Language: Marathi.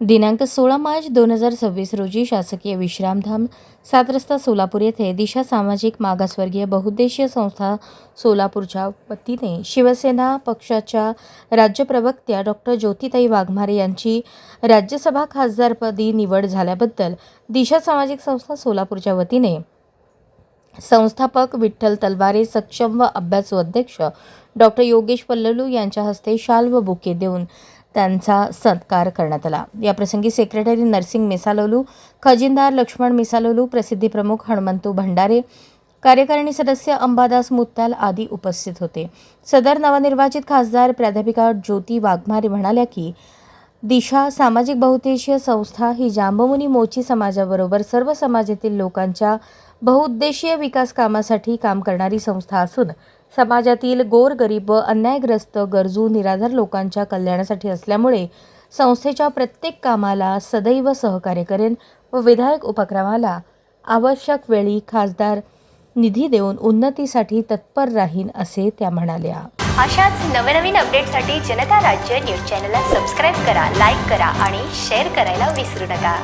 दिनांक 16 मार्च 2026 रोजी शासकीय विश्रामधाम 7 रस्ता सोलापूर येथे दिशा सामाजिक मागासवर्गीय बहुउद्देशीय संस्था सोलापूरच्या वतीने शिवसेना पक्षाच्या राज्य प्रवक्त्या डॉक्टर ज्योतिताई वाघमारे यांची राज्यसभा खासदारपदी निवड झाल्याबद्दल दिशा सामाजिक संस्था सोलापूरच्या वतीने संस्थापक विठ्ठल तलवारे, सक्षम व अभ्यासू अध्यक्ष डॉक्टर योगेश पल्ललू यांच्या हस्ते शाल व बुके देऊन त्यांचा सत्कार करण्यात आला। याप्रसंगी सेक्रेटरी नरसिंग मिसालोलू, खजिनदार लक्ष्मण मिसालोलू, प्रसिद्धी प्रमुख हनुमंतू भंडारे, कार्यकारिणी सदस्य अंबादास मुत्ताल आदी उपस्थित होते। सदर नवनिर्वाचित खासदार प्राध्यापिका ज्योती वाघमारे म्हणाल्या की दिशा सामाजिक बहुउद्देशीय संस्था ही जांबुमुनी मोची समाजाबरोबर सर्व समाजातील लोकांच्या बहुउद्देशीय विकास कामासाठी काम करणारी संस्था असून समाजातील गोरगरीब व अन्यायग्रस्त गरजू निराधार लोकांच्या कल्याणासाठी असल्यामुळे संस्थेच्या प्रत्येक कामाला सदैव सहकार्य करेन व विधायक उपक्रमाला आवश्यक वेळी खासदार निधी देऊन उन्नतीसाठी तत्पर राहीन असे त्या म्हणाल्या। अशाच नवनवीन अपडेटसाठी जनता राज्य न्यूज चॅनलला सबस्क्राईब करा, लाईक करा आणि शेअर करायला विसरू नका।